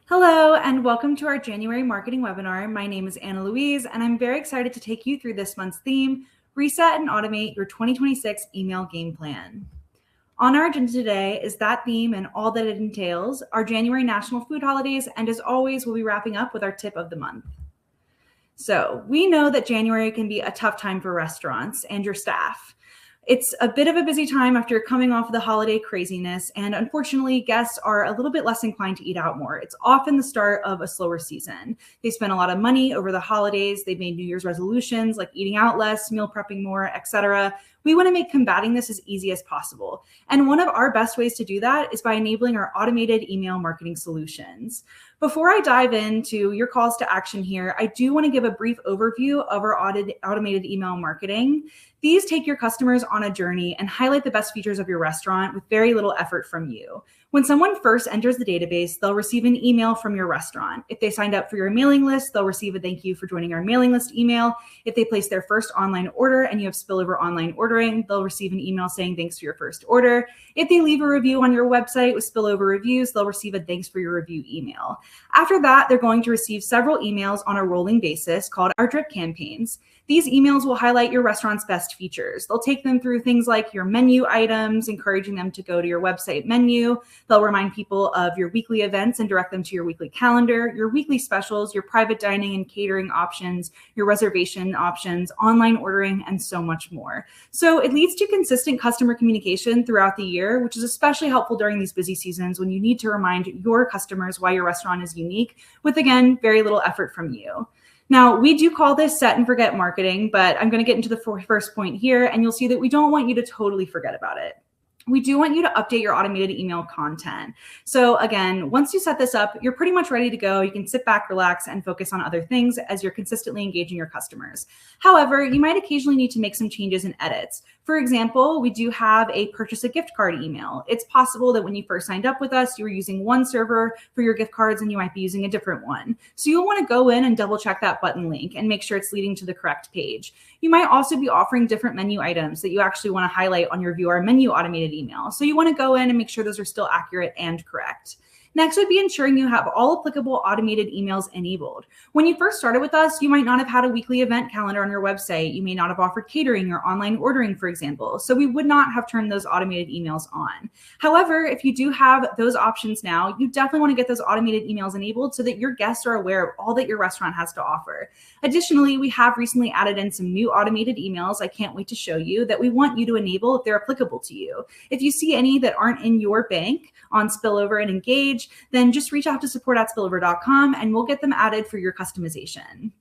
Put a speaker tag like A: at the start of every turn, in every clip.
A: Hello, and welcome to our January marketing webinar. My name is Anna Louise, and I'm very excited to take you through this month's theme, Reset and Automate Your 2026 Email Game Plan. On our agenda today is that theme and all that it entails, our January national food holidays, and as always, we'll be wrapping up with our tip of the month. So we know that January can be a tough time for restaurants and your staff. It's a bit of a busy time after coming off of the holiday craziness, and unfortunately, guests are a little bit less inclined to eat out more. It's often the start of a slower season. They spend a lot of money over the holidays. They've made New Year's resolutions like eating out less, meal prepping more, etc. We want to make combating this as easy as possible. And one of our best ways to do that is by enabling our automated email marketing solutions. Before I dive into your calls to action here, I do want to give a brief overview of our automated email marketing. These take your customers on a journey and highlight the best features of your restaurant with very little effort from you. When someone first enters the database, they'll receive an email from your restaurant. If they signed up for your mailing list, they'll receive a thank you for joining our mailing list email. If they place their first online order and you have spillover online ordering, they'll receive an email saying thanks for your first order. If they leave a review on your website with spillover reviews, they'll receive a thanks for your review email. After that, they're going to receive several emails on a rolling basis called our drip campaigns. These emails will highlight your restaurant's best features. They'll take them through things like your menu items, encouraging them to go to your website menu. They'll remind people of your weekly events and direct them to your weekly calendar, your weekly specials, your private dining and catering options, your reservation options, online ordering, and so much more. So it leads to consistent customer communication throughout the year, which is especially helpful during these busy seasons when you need to remind your customers why your restaurant is unique with, again, very little effort from you. Now, we do call this set and forget marketing, but I'm going to get into the first point here, and you'll see that we don't want you to totally forget about it. We do want you to update your automated email content. So again, once you set this up, you're pretty much ready to go. You can sit back, relax, and focus on other things as you're consistently engaging your customers. However, you might occasionally need to make some changes and edits. For example, we do have a purchase a gift card email. It's possible that when you first signed up with us, you were using one server for your gift cards and you might be using a different one. So you'll want to go in and double check that button link and make sure it's leading to the correct page. You might also be offering different menu items that you actually want to highlight on your View Our Menu automated email. So you want to go in and make sure those are still accurate and correct. Next would be ensuring you have all applicable automated emails enabled. When you first started with us, you might not have had a weekly event calendar on your website. You may not have offered catering or online ordering, for example. So we would not have turned those automated emails on. However, if you do have those options now, you definitely want to get those automated emails enabled so that your guests are aware of all that your restaurant has to offer. Additionally, we have recently added in some new automated emails I can't wait to show you that we want you to enable if they're applicable to you. If you see any that aren't in your bank on Spillover and Engage, then just reach out to support@spillover.com and we'll get them added for your customization.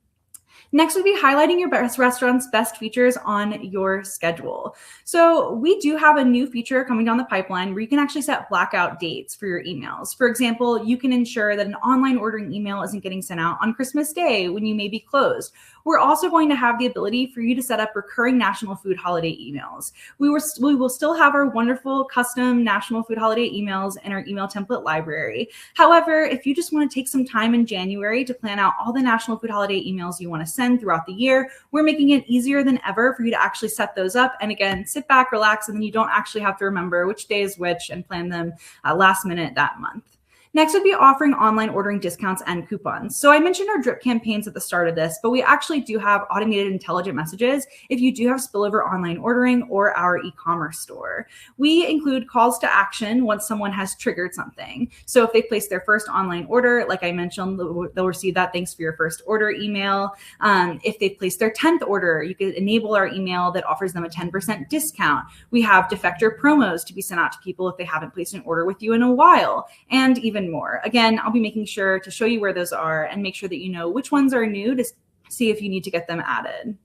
A: Next would be highlighting your best restaurant's best features on your schedule. So we do have a new feature coming down the pipeline where you can actually set blackout dates for your emails. For example, you can ensure that an online ordering email isn't getting sent out on Christmas Day when you may be closed. We're also going to have the ability for you to set up recurring national food holiday emails. We will still have our wonderful custom national food holiday emails in our email template library. However, if you just want to take some time in January to plan out all the national food holiday emails you want to send throughout the year, we're making it easier than ever for you to actually set those up. And again, sit back, relax, and then you don't actually have to remember which day is which and plan them last minute that month. Next would be offering online ordering discounts and coupons. So I mentioned our drip campaigns at the start of this, but we actually do have automated intelligent messages if you do have spillover online ordering or our e-commerce store. We include calls to action once someone has triggered something. So if they place their first online order, like I mentioned, they'll receive that thanks for your first order email. If they place their 10th order, you can enable our email that offers them a 10% discount. We have defector promos to be sent out to people if they haven't placed an order with you in a while, and even more. Again, I'll be making sure to show you where those are and make sure that you know which ones are new to see if you need to get them added.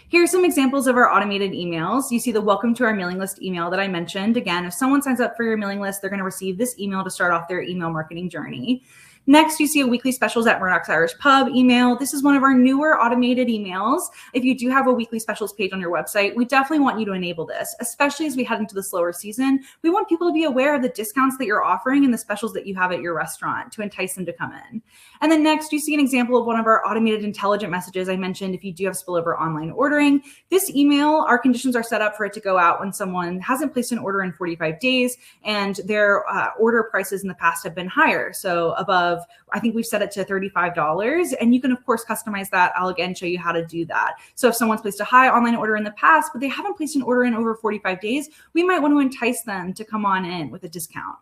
A: Here are some examples of our automated emails. You see the welcome to our mailing list email that I mentioned. Again, if someone signs up for your mailing list, they're going to receive this email to start off their email marketing journey. Next, you see a weekly specials at Murdoch's Irish Pub email. This is one of our newer automated emails. If you do have a weekly specials page on your website, we definitely want you to enable this, especially as we head into the slower season. We want people to be aware of the discounts that you're offering and the specials that you have at your restaurant to entice them to come in. And then next, you see an example of one of our automated intelligent messages I mentioned if you do have spillover online ordering. This email, our conditions are set up for it to go out when someone hasn't placed an order in 45 days and their order prices in the past have been higher. So above, I think we've set it to $35, and you can of course customize that. I'll again show you how to do that. So if someone's placed a high online order in the past, but they haven't placed an order in over 45 days, we might want to entice them to come on in with a discount.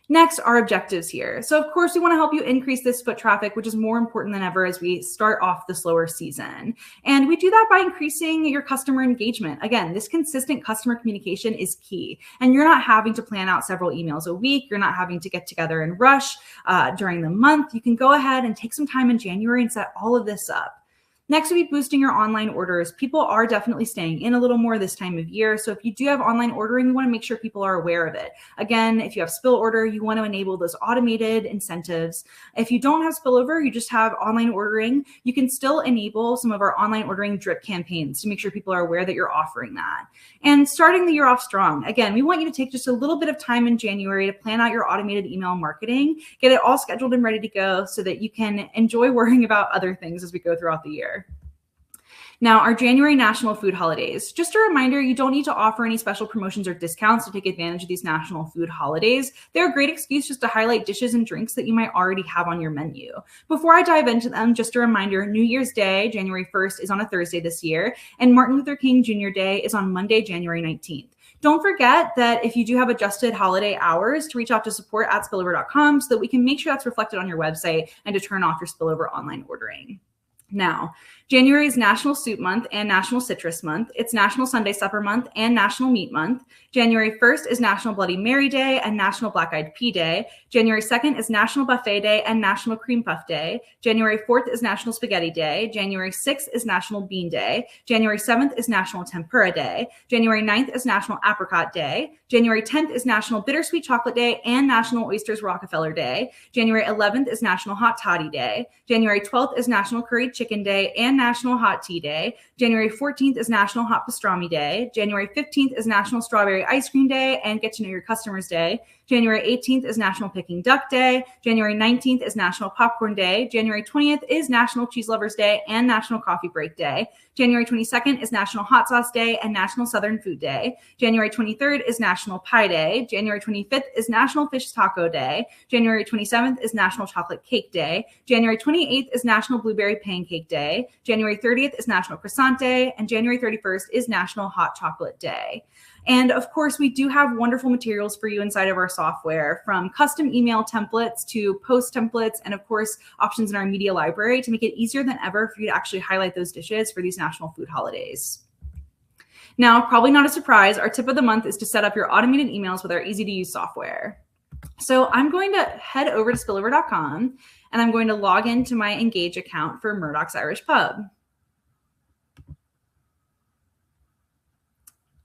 A: Next, our objectives here. So of course, we want to help you increase this foot traffic, which is more important than ever as we start off the slower season. And we do that by increasing your customer engagement. Again, this consistent customer communication is key. And you're not having to plan out several emails a week. You're not having to get together and rush during the month. You can go ahead and take some time in January and set all of this up. Next will be boosting your online orders. People are definitely staying in a little more this time of year. So if you do have online ordering, you want to make sure people are aware of it. Again, if you have spill order, you want to enable those automated incentives. If you don't have spillover, you just have online ordering, you can still enable some of our online ordering drip campaigns to make sure people are aware that you're offering that. And starting the year off strong. Again, we want you to take just a little bit of time in January to plan out your automated email marketing, get it all scheduled and ready to go so that you can enjoy worrying about other things as we go throughout the year. Now, our January national food holidays. Just a reminder, you don't need to offer any special promotions or discounts to take advantage of these national food holidays. They're a great excuse just to highlight dishes and drinks that you might already have on your menu. Before I dive into them, just a reminder, New Year's Day, January 1st, is on a Thursday this year, and Martin Luther King Jr. Day is on Monday, January 19th. Don't forget that if you do have adjusted holiday hours, to reach out to support@spillover.com so that we can make sure that's reflected on your website and to turn off your spillover online ordering. Now, January is National Soup Month and National Citrus Month. It's National Sunday Supper Month and National Meat Month. January 1st is National Bloody Mary Day and National Black Eyed Pea Day. January 2nd is National Buffet Day and National Cream Puff Day. January 4th is National Spaghetti Day. January 6th is National Bean Day. January 7th is National Tempura Day. January 9th is National Apricot Day. January 10th is National Bittersweet Chocolate Day and National Oysters Rockefeller Day. January 11th is National Hot Toddy Day. January 12th is National Curried Chicken Day and National Hot Tea Day. January 14th is National Hot Pastrami Day. January 15th is National Strawberry Ice Cream Day and Get to Know Your Customers Day. January 18th is National Peking Duck Day. January 19th is National Popcorn Day. January 20th is National Cheese Lovers Day and National Coffee Break Day. January 22nd is National Hot Sauce Day and National Southern Food Day. January 23rd is National Pie Day. January 25th is National Fish Taco Day. January 27th is National Chocolate Cake Day. January 28th is National Blueberry Pancake Day. January 30th is National Croissant Day. And January 31st is National Hot Chocolate Day. And of course, we do have wonderful materials for you inside of our software, from custom email templates to post templates, and of course, options in our media library to make it easier than ever for you to actually highlight those dishes for these national food holidays. Now, probably not a surprise, our tip of the month is to set up your automated emails with our easy-to-use software. So I'm going to head over to spillover.com, and I'm going to log into my Engage account for Murdoch's Irish Pub.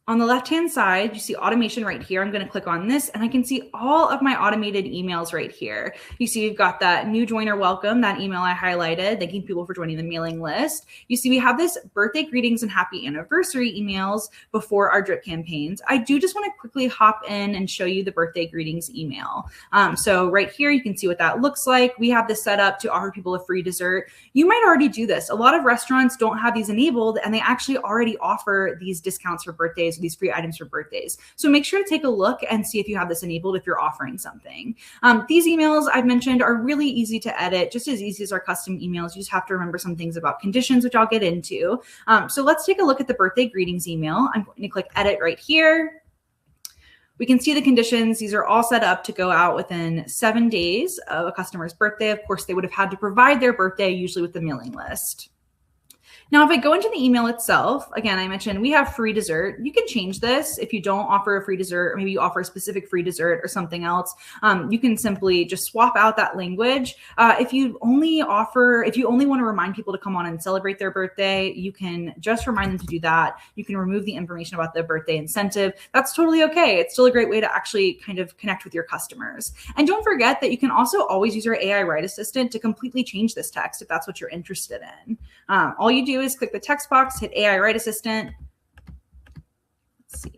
A: On the left-hand side, you see automation right here. I'm going to click on this and I can see all of my automated emails right here. You see we've got that new joiner welcome, that email I highlighted, thanking people for joining the mailing list. You see we have this birthday greetings and happy anniversary emails before our drip campaigns. I do just want to quickly hop in and show you the birthday greetings email. So right here, you can see what that looks like. We have this set up to offer people a free dessert. You might already do this. A lot of restaurants don't have these enabled and they actually already offer these discounts for birthdays, these free items for birthdays. So make sure to take a look and see if you have this enabled if you're offering something. These emails I've mentioned are really easy to edit, just as easy as our custom emails. You just have to remember some things about conditions, which I'll get into. So let's take a look at the birthday greetings email. I'm going to click edit right here. We can see the conditions. These are all set up to go out within 7 days of a customer's birthday. Of course, they would have had to provide their birthday, usually with the mailing list. Now, if I go into the email itself, again, I mentioned we have free dessert. You can change this if you don't offer a free dessert, or maybe you offer a specific free dessert or something else. You can simply just swap out that language. If you only want to remind people to come on and celebrate their birthday, you can just remind them to do that. You can remove the information about the birthday incentive. That's totally okay. It's still a great way to actually kind of connect with your customers. And don't forget that you can also always use our AI Write Assistant to completely change this text if that's what you're interested in. All you do is click the text box, hit AI Write Assistant.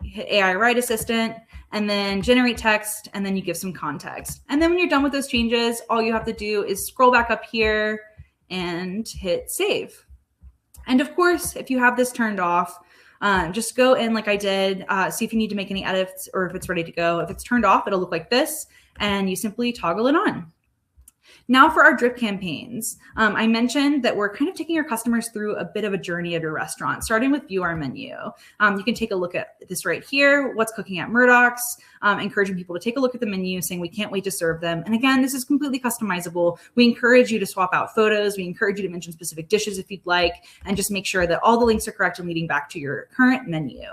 A: Hit AI Write Assistant, and then generate text, and then you give some context. And then when you're done with those changes, all you have to do is scroll back up here and hit save. And of course, if you have this turned off, just go in like I did, see if you need to make any edits or if it's ready to go. If it's turned off, it'll look like this, and you simply toggle it on. Now for our drip campaigns, I mentioned that we're kind of taking our customers through a bit of a journey of your restaurant, starting with View Our Menu. You can take a look at this right here, what's cooking at Murdoch's, encouraging people to take a look at the menu, saying we can't wait to serve them. And again, this is completely customizable. We encourage you to swap out photos. We encourage you to mention specific dishes if you'd like, and just make sure that all the links are correct and leading back to your current menu.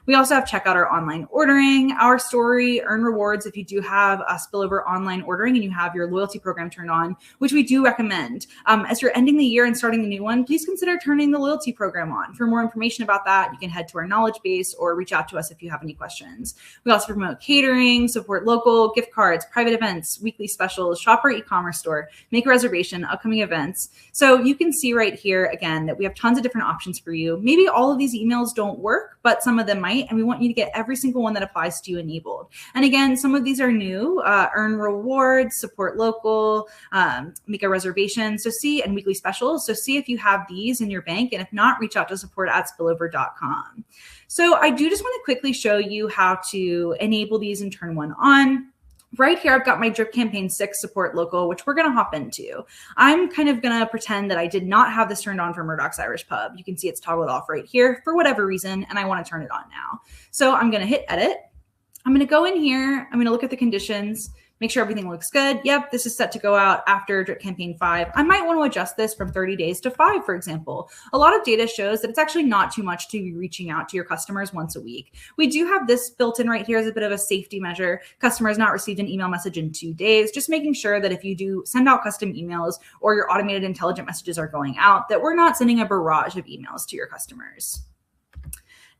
A: We also have check out our online ordering, our story, earn rewards if you do have a spillover online ordering and you have your loyalty program turned on, which we do recommend. As you're ending the year and starting the new one, please consider turning the loyalty program on. For more information about that, you can head to our knowledge base or reach out to us if you have any questions. We also promote catering, support local, gift cards, private events, weekly specials, shop our e-commerce store, make a reservation, upcoming events. So you can see right here, again, that we have tons of different options for you. Maybe all of these emails don't work, but some of them might, and we want you to get every single one that applies to you enabled. And again, some of these are new, earn rewards, support local, make a reservation, and weekly specials. So see if you have these in your bank, and if not, reach out to support@spillover.com. So I do just want to quickly show you how to enable these and turn one on. Right here, I've got my Drip Campaign 6 support local, which we're going to hop into. I'm kind of going to pretend that I did not have this turned on for Murdoch's Irish Pub. You can see it's toggled off right here for whatever reason, and I want to turn it on now. So I'm going to hit edit. I'm going to go in here. I'm going to look at the conditions, make sure everything looks good. Yep, this is set to go out after Drip Campaign 5. I might want to adjust this from 30 days to 5, for example. A lot of data shows that it's actually not too much to be reaching out to your customers once a week. We do have this built in right here as a bit of a safety measure. Customer has not received an email message in 2 days, just making sure that if you do send out custom emails or your automated intelligent messages are going out, that we're not sending a barrage of emails to your customers.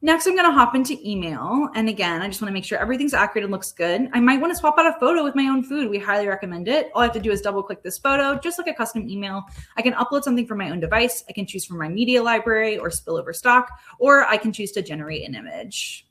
A: Next, I'm going to hop into email. And again, I just want to make sure everything's accurate and looks good. I might want to swap out a photo with my own food. We highly recommend it. All I have to do is double click this photo, just like a custom email. I can upload something from my own device. I can choose from my media library or spillover stock, or I can choose to generate an image.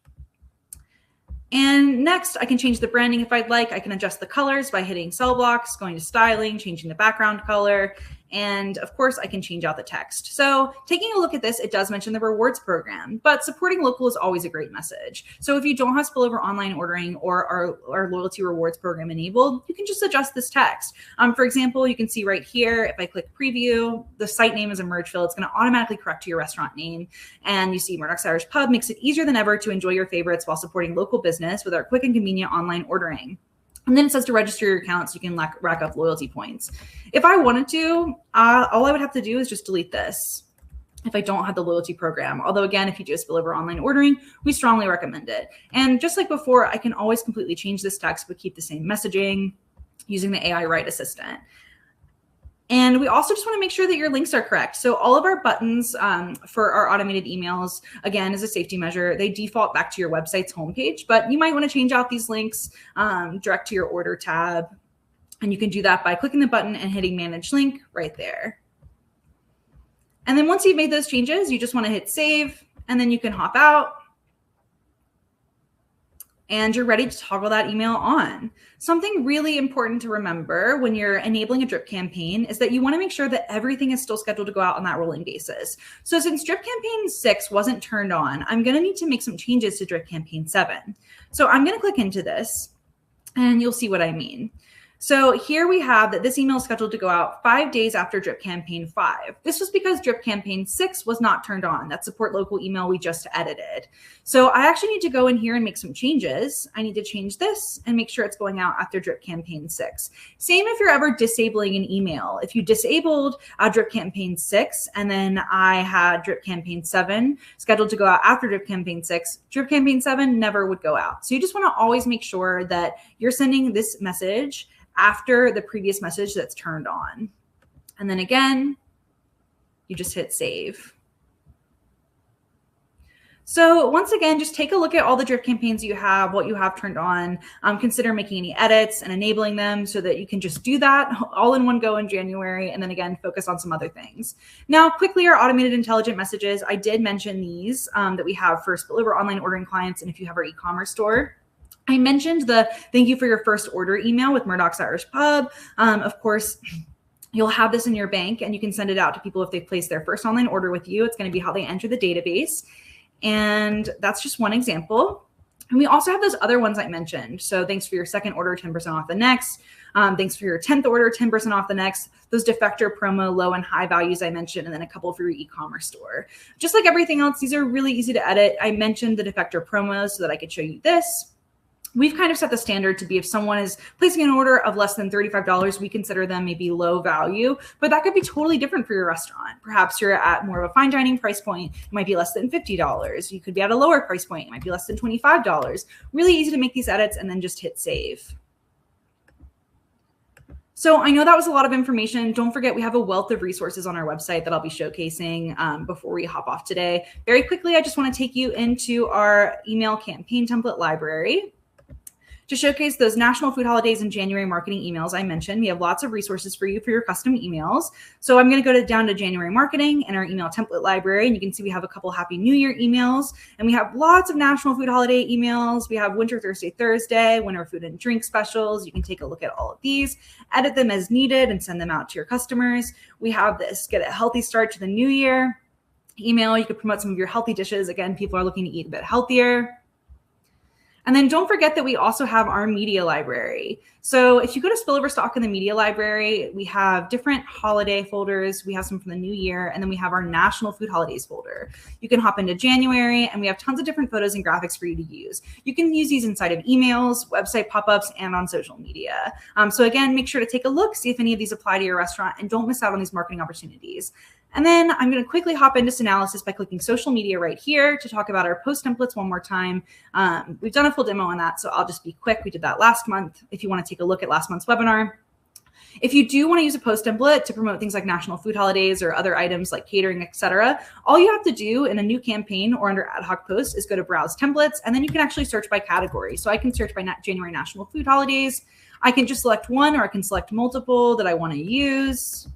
A: And next, I can change the branding if I'd like. I can adjust the colors by hitting cell blocks, going to styling, changing the background color. And of course, I can change out the text. So taking a look at this, it does mention the rewards program, but supporting local is always a great message. So if you don't have spillover online ordering or our loyalty rewards program enabled, you can just adjust this text. For example, you can see right here, if I click preview, the site name is Emergeville. It's going to automatically correct to your restaurant name. And you see Murdoch's Irish Pub makes it easier than ever to enjoy your favorites while supporting local business with our quick and convenient online ordering. And then it says to register your account so you can rack up loyalty points. If I wanted to, all I would have to do is just delete this if I don't have the loyalty program. Although again, if you do a spillover online ordering, we strongly recommend it. And just like before, I can always completely change this text, but keep the same messaging using the AI Write Assistant. And we also just want to make sure that your links are correct. So all of our buttons for our automated emails, again, as a safety measure, they default back to your website's homepage, but you might want to change out these links direct to your order tab. And you can do that by clicking the button and hitting manage link right there. And then once you've made those changes, you just want to hit save, and then you can hop out. And you're ready to toggle that email on. Something really important to remember when you're enabling a drip campaign is that you want to make sure that everything is still scheduled to go out on that rolling basis. So since Drip Campaign 6 wasn't turned on, I'm going to need to make some changes to Drip Campaign 7. So I'm going to click into this, and you'll see what I mean. So here we have that this email is scheduled to go out 5 days after Drip Campaign 5. This was because Drip Campaign 6 was not turned on. That support local email we just edited. So I actually need to go in here and make some changes. I need to change this and make sure it's going out after Drip Campaign 6. Same if you're ever disabling an email. If you disabled Drip Campaign 6 and then I had Drip Campaign 7 scheduled to go out after Drip Campaign 6, Drip Campaign 7 never would go out. So you just want to always make sure that you're sending this message after the previous message that's turned on. And then again, you just hit save. So once again, just take a look at all the drip campaigns you have, what you have turned on, consider making any edits and enabling them so that you can just do that all in one go in January. And then again, focus on some other things. Now, quickly, our automated intelligent messages. I did mention these that we have for spillover online ordering clients. And if you have our e-commerce store, I mentioned the thank you for your first order email with Murdoch's Irish Pub. Of course, you'll have this in your bank and you can send it out to people if they've placed their first online order with you. It's going to be how they enter the database. And that's just one example. And we also have those other ones I mentioned. So thanks for your second order, 10% off the next. Thanks for your 10th order, 10% off the next. Those defector promo low and high values I mentioned, and then a couple for your e-commerce store. Just like everything else, these are really easy to edit. I mentioned the defector promos so that I could show you this. We've kind of set the standard to be if someone is placing an order of less than $35, we consider them maybe low value, but that could be totally different for your restaurant. Perhaps you're at more of a fine dining price point. It might be less than $50. You could be at a lower price point. It might be less than $25. Really easy to make these edits and then just hit save. So I know that was a lot of information. Don't forget, we have a wealth of resources on our website that I'll be showcasing before we hop off today. Very quickly, I just want to take you into our email campaign template library. To showcase those national food holidays and January marketing emails I mentioned, we have lots of resources for you for your custom emails. So I'm going to go down to January marketing and our email template library. And you can see we have a couple Happy New Year emails. And we have lots of national food holiday emails. We have Winter Thursday, winter food and drink specials. You can take a look at all of these, edit them as needed, and send them out to your customers. We have this Get a Healthy Start to the New Year email. You could promote some of your healthy dishes. Again, people are looking to eat a bit healthier. And then don't forget that we also have our media library. So if you go to Spillover Stock in the media library, we have different holiday folders. We have some from the new year, and then we have our national food holidays folder. You can hop into January, and we have tons of different photos and graphics for you to use. You can use these inside of emails, website pop-ups, and on social media. So again, make sure to take a look, see if any of these apply to your restaurant, and don't miss out on these marketing opportunities. And then I'm going to quickly hop into Analysis by clicking social media right here to talk about our post templates one more time. We've done a full demo on that, so I'll just be quick. We did that last month if you want to take a look at last month's webinar. If you do want to use a post template to promote things like national food holidays or other items like catering, etc., all you have to do in a new campaign or under ad hoc posts is go to Browse Templates, and then you can actually search by category. So I can search by January national food holidays. I can just select one, or I can select multiple that I want to use.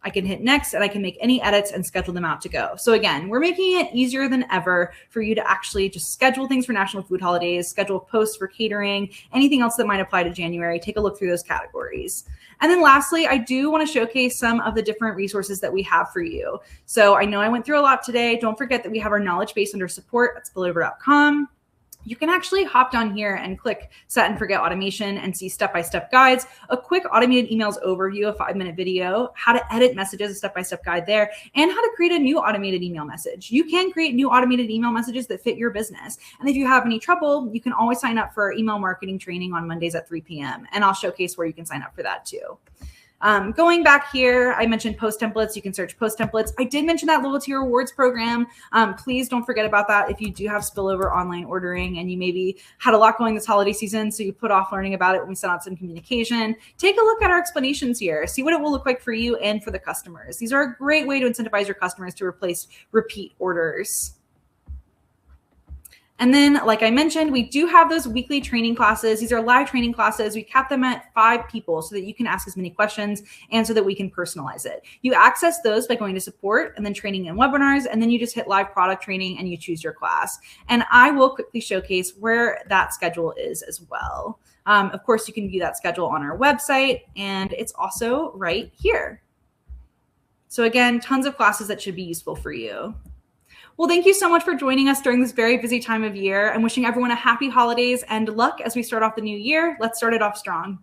A: I can hit next and I can make any edits and schedule them out to go. So again, we're making it easier than ever for you to actually just schedule things for national food holidays, schedule posts for catering, anything else that might apply to January. Take a look through those categories. And then lastly, I do want to showcase some of the different resources that we have for you. So I know I went through a lot today. Don't forget that we have our knowledge base under support at spillover.com. You can actually hop down here and click Set and Forget Automation and see step-by-step guides, a quick automated emails overview, a 5-minute video, how to edit messages, a step-by-step guide there, and how to create a new automated email message. You can create new automated email messages that fit your business. And if you have any trouble, you can always sign up for our email marketing training on Mondays at 3 p.m. And I'll showcase where you can sign up for that too. Going back here, I mentioned post templates. You can search post templates. I did mention that loyalty rewards program. Please don't forget about that. If you do have spillover online ordering and you maybe had a lot going this holiday season, so you put off learning about it when we sent out some communication, take a look at our explanations here. See what it will look like for you and for the customers. These are a great way to incentivize your customers to replace repeat orders. And then, like I mentioned, we do have those weekly training classes. These are live training classes. We cap them at 5 people so that you can ask as many questions and so that we can personalize it. You access those by going to support and then training and webinars, and then you just hit live product training and you choose your class. And I will quickly showcase where that schedule is as well. Of course, you can view that schedule on our website, and it's also right here. So again, tons of classes that should be useful for you. Well, thank you so much for joining us during this very busy time of year. I'm wishing everyone a happy holidays and luck as we start off the new year. Let's start it off strong.